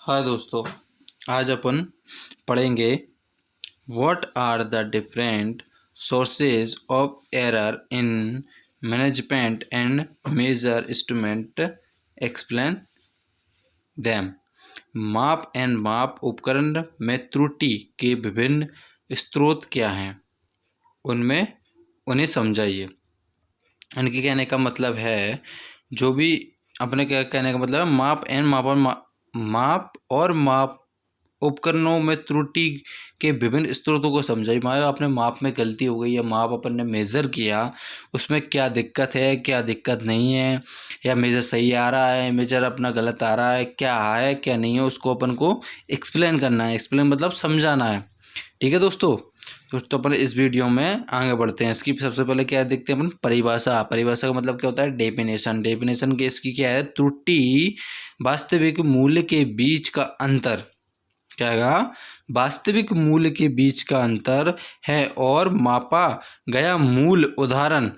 हाय दोस्तों, आज अपन पढ़ेंगे what are the different sources of error in management and measure instrument, explain them. माप एंड माप उपकरण में त्रुटि के विभिन्न स्रोत क्या हैं, उनमें उन्हें समझाइए। इनके कहने का मतलब है, जो भी अपने क्या कहने का मतलब है, माप एंड माप और माप उपकरणों में त्रुटि के विभिन्न स्रोतों को समझाइए। मान अपने माप में गलती हो गई या माप अपन ने मेज़र किया, उसमें क्या दिक्कत है, क्या दिक्कत नहीं है, या मेज़र सही आ रहा है, मेज़र अपना गलत आ रहा है, क्या है क्या नहीं है, उसको अपन को एक्सप्लेन करना है। एक्सप्लेन मतलब समझाना है। ठीक है दोस्तों, तो अपन इस वीडियो में आगे बढ़ते हैं। इसकी सबसे पहले क्या देखते हैं अपन, परिभाषा। परिभाषा का मतलब क्या होता है, डेफिनेशन। डेफिनेशन के इसकी क्या है, त्रुटि वास्तविक मूल्य के बीच का अंतर। क्या है, वास्तविक मूल्य के बीच का अंतर है और मापा गया मूल्य। उदाहरण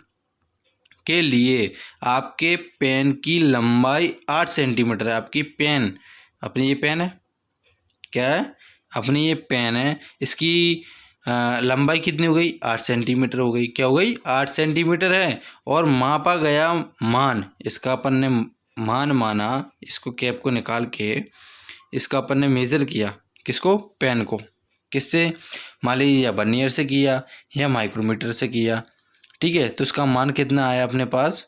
के लिए आपके पेन की लंबाई 8 सेंटीमीटर है। आपकी पेन, अपनी ये पेन है, क्या है, अपनी ये पेन है, इसकी लंबाई कितनी हो गई, 8 सेंटीमीटर हो गई। क्या हो गई, 8 सेंटीमीटर है। और मापा गया मान, इसका अपन ने मान माना, इसको कैप को निकाल के इसका अपन ने मेज़र किया। किसको, पेन को। किससे, मान लीजिए या वर्नियर से किया या माइक्रोमीटर से किया। ठीक है, तो इसका मान कितना आया अपने पास,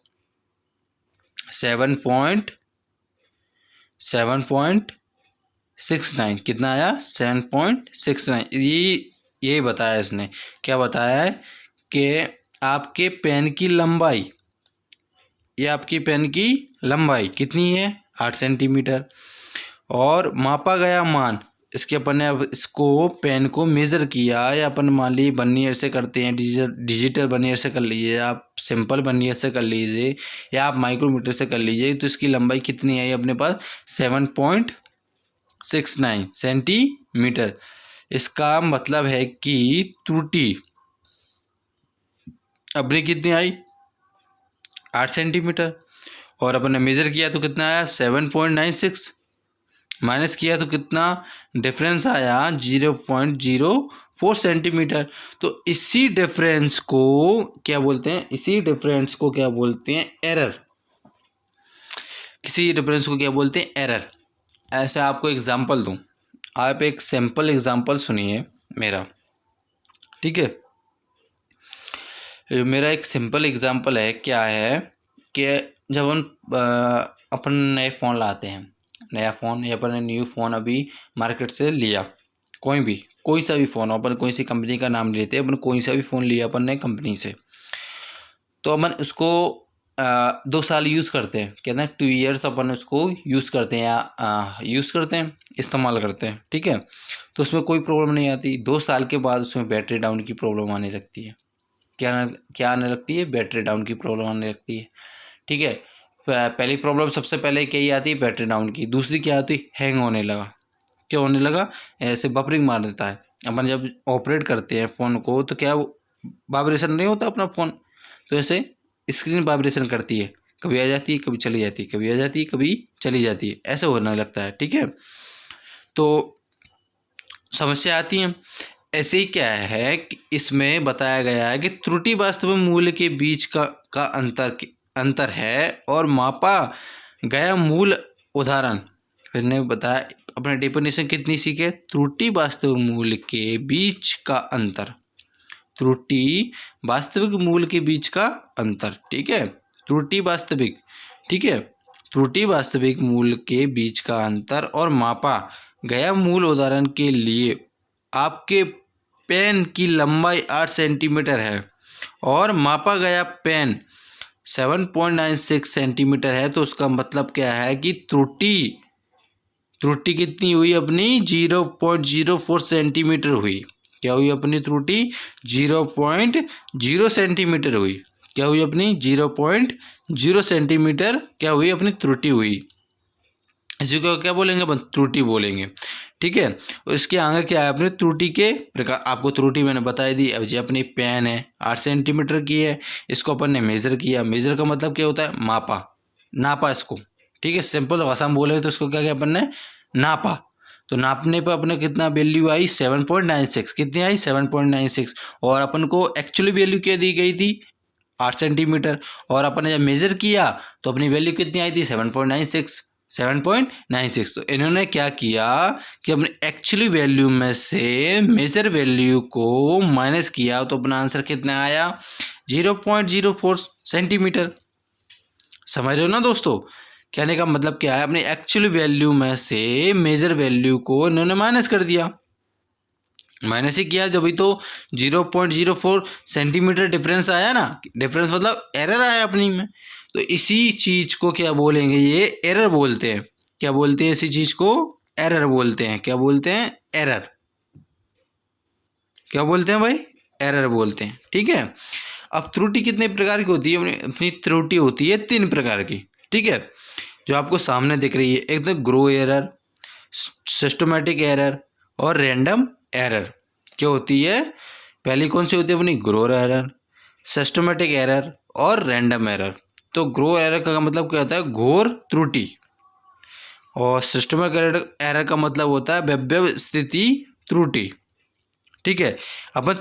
7.69। कितना आया, 7.69। ये बताया इसने, क्या बताया है कि आपके पेन की लंबाई, ये आपकी पेन की लंबाई कितनी है, 8 सेंटीमीटर। और मापा गया मान, इसके अपन ने अब इसको पेन को मेज़र किया, या अपन मान लीजिए वर्नियर से करते हैं, डिजिटल वर्नियर से कर लीजिए, आप सिंपल वर्नियर से कर लीजिए, या आप माइक्रोमीटर से कर लीजिए। तो इसकी लंबाई कितनी आई अपने पास, 7.69 सेंटीमीटर। इसका मतलब है कि त्रुटि अपनी कितनी आई, 8 सेंटीमीटर। और अपन ने मेज़र किया तो कितना आया, 7.96। माइनस किया तो कितना डिफरेंस आया, 0.04 सेंटीमीटर। तो इसी डिफरेंस को क्या बोलते हैं, इसी डिफरेंस को क्या बोलते हैं, एरर। किसी डिफरेंस को क्या बोलते हैं, एरर। ऐसे आपको एग्जांपल दूं, आप एक सिंपल एग्जांपल सुनिए मेरा। ठीक है, मेरा एक सिंपल एग्जांपल है। क्या है कि जब अपन नए फ़ोन लाते हैं, नया फ़ोन या अपन ने न्यू फ़ोन अभी मार्केट से लिया, कोई सा भी फ़ोन, अपन कोई सी कंपनी का नाम लेते हैं, अपन कोई सा भी फ़ोन लिया अपन ने कंपनी से, तो अपन उसको 2 साल यूज़ करते हैं। कहते हैं 2 ईयर्स अपन उसको यूज़ करते हैं, या यूज़ करते हैं, इस्तेमाल करते हैं। ठीक है, तो उसमें कोई प्रॉब्लम नहीं आती। 2 साल के बाद उसमें बैटरी डाउन की प्रॉब्लम आने लगती है। क्या आने लगती है, बैटरी डाउन की प्रॉब्लम आने लगती है। ठीक है, पहली प्रॉब्लम सबसे पहले क्या ही आती है, बैटरी डाउन की। दूसरी क्या आती है, हैंग होने लगा। क्या होने लगा, ऐसे बफरिंग मार देता है। अपन जब ऑपरेट करते हैं फ़ोन को, तो क्या वाइब्रेशन नहीं होता अपना फ़ोन, तो ऐसे स्क्रीन वाइब्रेशन करती है, कभी आ जाती है, कभी चली जाती है, कभी आ जाती है, कभी चली जाती है, ऐसे होने लगता है। ठीक है, तो समस्या आती है। ऐसे ही क्या है कि इसमें बताया गया है कि त्रुटि वास्तविक मूल्य के बीच का अंतर है और मापा गया मूल्य। उदाहरण फिर ने बताया, अपने डेफिनेशन कितनी सीखे, त्रुटि वास्तविक मूल्य के बीच का अंतर। त्रुटि वास्तविक मूल्य के बीच का अंतर। ठीक है, त्रुटि वास्तविक, ठीक है, त्रुटि वास्तविक मूल्य के बीच का अंतर और मापा गया मूल्य। उदाहरण के लिए आपके पेन की लंबाई 8 सेंटीमीटर है और मापा गया पेन 7.96 सेंटीमीटर है, तो उसका मतलब क्या है कि त्रुटि कितनी हुई अपनी, 0.04 सेंटीमीटर हुई। क्या हुई अपनी त्रुटि, 0.0 सेंटीमीटर हुई। क्या हुई अपनी, 0.0 सेंटीमीटर क्या हुई अपनी त्रुटि हुई। इसी को क्या बोलेंगे अपन, त्रुटि बोलेंगे। ठीक है, इसके आगे क्या है, अपने त्रुटि के प्रकार। आपको त्रुटि मैंने बताई दी। अब जो अपनी पेन है 8 सेंटीमीटर की है, इसको अपन ने मेज़र किया। मेज़र का मतलब क्या होता है, मापा, नापा इसको। ठीक है, सिंपल भाषा में बोले तो इसको क्या किया अपन ने, नापा। तो नापने पर अपने कितना वैल्यू आई 7.96, कितनी आई 7.96, और अपन को एक्चुअली वैल्यू क्या दी गई थी 8 सेंटीमीटर, और अपन ने जब मेज़र किया तो अपनी वैल्यू कितनी आई थी 7.96। तो इन्होंने क्या किया कि अपने एक्चुअली वैल्यू में से मेजर वैल्यू को माइनस किया, तो अपना आंसर कितना आया 0.04 सेंटीमीटर। समझ रहे हो ना दोस्तों, कहने का मतलब क्या है, अपनी एक्चुअल वैल्यू में से मेजर वैल्यू को इन्होंने माइनस कर दिया, माइनस ही किया, जब भी तो 0.04 सेंटीमीटर डिफरेंस आया ना, डिफरेंस मतलब एरर आया अपनी में। तो इसी चीज को क्या बोलेंगे, ये एरर बोलते हैं। क्या बोलते हैं इसी चीज को, एरर बोलते हैं। क्या बोलते हैं, एरर। क्या बोलते हैं भाई, एरर बोलते हैं। ठीक है, अब त्रुटि कितने प्रकार की होती है, अपनी त्रुटि होती है 3 प्रकार की। ठीक है, जो आपको सामने दिख रही है, एक तो ग्रो एरर, सिस्टमैटिक एरर और रैंडम एरर। क्या होती है, पहली कौन सी होती है अपनी, ग्रो एरर, सिस्टमैटिक एरर और रैंडम एरर। तो ग्रो एरर का मतलब क्या होता है, घोर त्रुटि, और सिस्टमैटिक एरर का मतलब होता है व्यव्य स्थिति त्रुटि। ठीक है, अपन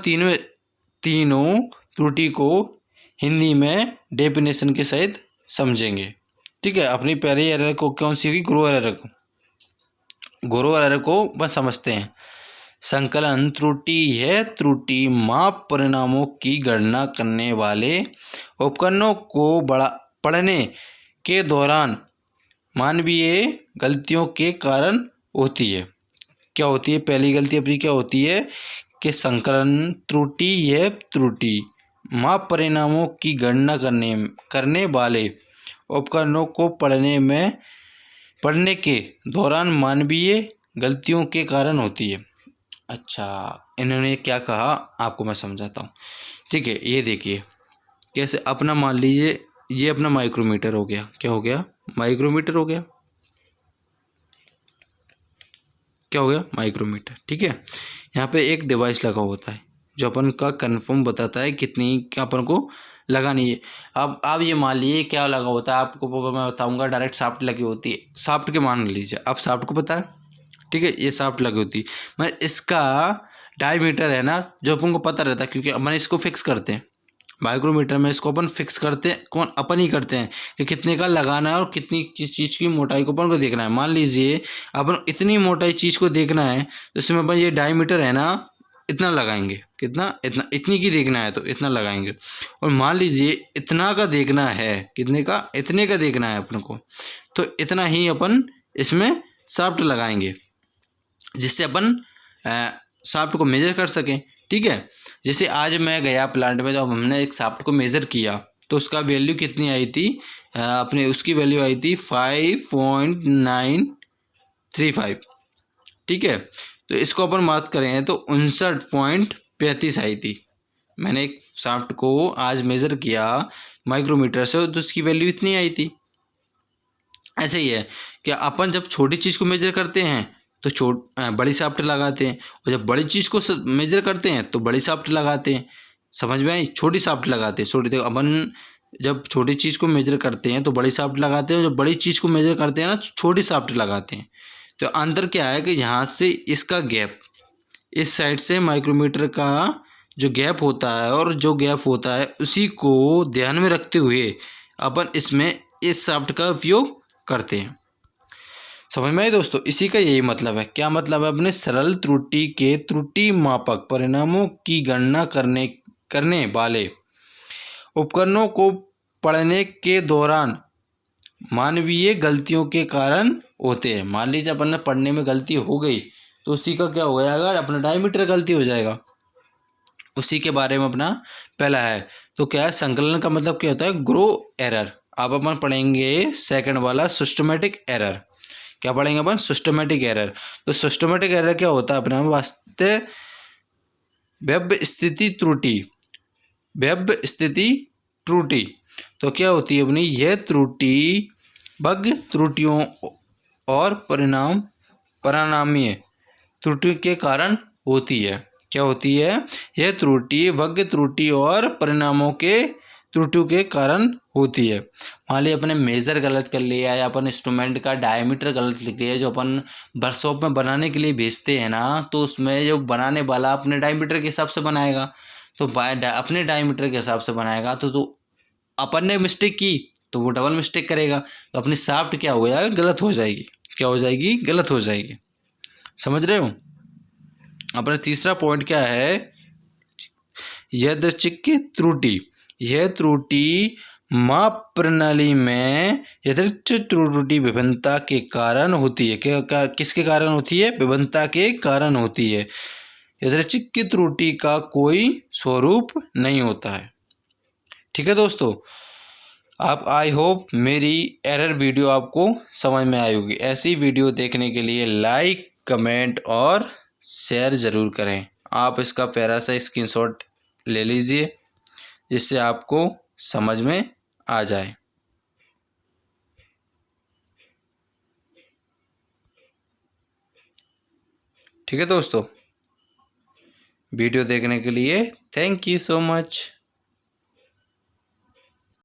तीनों त्रुटि को हिंदी में डेफिनेशन के सहित समझेंगे। ठीक है, अपनी पहली एरर को कौन सी हुई, ग्रो एरर को। ग्रो एरर को बस समझते हैं। संकलन त्रुटि है त्रुटि माप परिणामों की गणना करने वाले उपकरणों को पढ़ने के दौरान मानवीय गलतियों के कारण होती है। क्या होती है, पहली गलती अपनी क्या होती है कि संकलन त्रुटि है त्रुटि माप परिणामों की गणना करने वाले उपकरणों को पढ़ने के दौरान मानवीय गलतियों के कारण होती है। अच्छा, इन्होंने क्या कहा आपको मैं समझाता हूँ। ठीक है, ये देखिए कैसे, अपना मान लीजिए ये अपना माइक्रोमीटर हो गया। क्या हो गया, माइक्रोमीटर हो गया। क्या हो गया, माइक्रोमीटर। ठीक है, यहाँ पे एक डिवाइस लगा होता है जो अपन का कंफर्म बताता है कितनी क्या अपन को लगानी है। अब आप ये मान लीजिए क्या लगा होता है, आपको मैं बताऊंगा, डायरेक्ट शाफ्ट लगी होती है। शाफ्ट के मान लीजिए, आप शाफ्ट को पता है, ठीक है, ये शाफ्ट लगी होती है। मैं इसका डायमीटर है ना, जो अपन को पता रहता है, क्योंकि अपन इसको फिक्स करते हैं माइक्रोमीटर में, इसको अपन फिक्स करते हैं, कौन, अपन ही करते हैं कि कितने का लगाना है और कितनी किस चीज़ की मोटाई को अपन को देखना है। मान लीजिए अपन इतनी मोटाई चीज़ को देखना है, तो इसमें अपन ये डायमीटर है ना इतना लगाएंगे, कितना, इतना, इतनी की देखना है तो इतना लगाएंगे। और मान लीजिए इतना का देखना है, कितने का, इतने का देखना है अपन को, तो इतना ही अपन इसमें शाफ्ट लगाएंगे, जिससे अपन शाफ्ट को मेजर कर सकें। ठीक है, जैसे आज मैं गया प्लांट में, जब हमने एक शाफ्ट को मेज़र किया तो उसका वैल्यू कितनी आई थी, अपने उसकी वैल्यू आई थी 5.935। ठीक है, तो इसको अपन बात करें तो 59.35 आई थी। मैंने एक शाफ्ट को आज मेज़र किया माइक्रोमीटर से, तो उसकी वैल्यू इतनी आई थी। ऐसे ही है कि अपन जब छोटी चीज़ को मेजर करते हैं तो बड़ी शाफ्ट लगाते हैं, और जब बड़ी चीज़ को मेजर करते हैं तो बड़ी शाफ्ट लगाते हैं। समझ में आई, छोटी शाफ्ट लगाते हैं, छोटी। देखो अपन जब छोटी चीज़ को मेजर करते हैं तो बड़ी शाफ्ट लगाते हैं, जब बड़ी चीज़ को मेजर करते हैं ना छोटी शाफ्ट लगाते हैं। तो अंतर क्या है कि यहाँ से इसका गैप, इस साइड से माइक्रोमीटर का जो गैप होता है, और जो गैप होता है उसी को ध्यान में रखते हुए अपन इसमें इस शाफ्ट का उपयोग करते हैं। समझ में आए दोस्तों, इसी का यही मतलब है। क्या मतलब है, अपने सरल त्रुटि के त्रुटि मापक परिणामों की गणना करने वाले उपकरणों को पढ़ने के दौरान मानवीय गलतियों के कारण होते हैं। मान लीजिए अपन ने पढ़ने में गलती हो गई तो उसी का क्या हो जाएगा, अपना डायमीटर गलती हो जाएगा। उसी के बारे में अपना पहला है। तो क्या है, संकलन का मतलब क्या होता है, ग्रो एरर। अब अपन पढ़ेंगे सेकंड वाला, सिस्टमैटिक एरर। क्या पढ़ेंगे अपन, सिस्टमैटिक एरर। तो सिस्टमैटिक एरर क्या होता है अपने वास्ते, व्यव्य स्थिति त्रुटि, व्यव्य स्थिति त्रुटि। तो क्या होती है अपनी, यह त्रुटि बग त्रुटियों और परिणामीय त्रुटि के कारण होती है। क्या होती है, यह त्रुटि बग त्रुटि और परिणामों के त्रुटियों के कारण होती है। मान लीजिए अपने मेज़र गलत कर लिया या अपन इंस्ट्रूमेंट का डायमीटर गलत लिख दिया, जो अपन वर्कशॉप में बनाने के लिए भेजते हैं ना, तो उसमें जो बनाने वाला अपने डायमीटर के हिसाब से बनाएगा, तो अपने डायमीटर के हिसाब से बनाएगा तो अपन ने मिस्टेक की तो वो डबल मिस्टेक करेगा, तो अपनी शाफ्ट क्या हो जाएगा, गलत हो जाएगी। क्या हो जाएगी, गलत हो जाएगी। समझ रहे हो। अपना तीसरा पॉइंट क्या है, यादृच्छिक त्रुटि। यह त्रुटि माप प्रणाली में यादृच्छिक त्रुटि विभिन्नता के कारण होती है। किसके कारण होती है, विभिन्नता के कारण होती है। यादृच्छिक की त्रुटि का कोई स्वरूप नहीं होता है। ठीक है दोस्तों, आप आई होप मेरी एरर वीडियो आपको समझ में आई होगी। ऐसी वीडियो देखने के लिए लाइक, कमेंट और शेयर ज़रूर करें। आप इसका प्यारा सा स्क्रीनशॉट ले लीजिए जिससे आपको समझ में आ जाए। ठीक है दोस्तों, वीडियो देखने के लिए थैंक यू सो मच।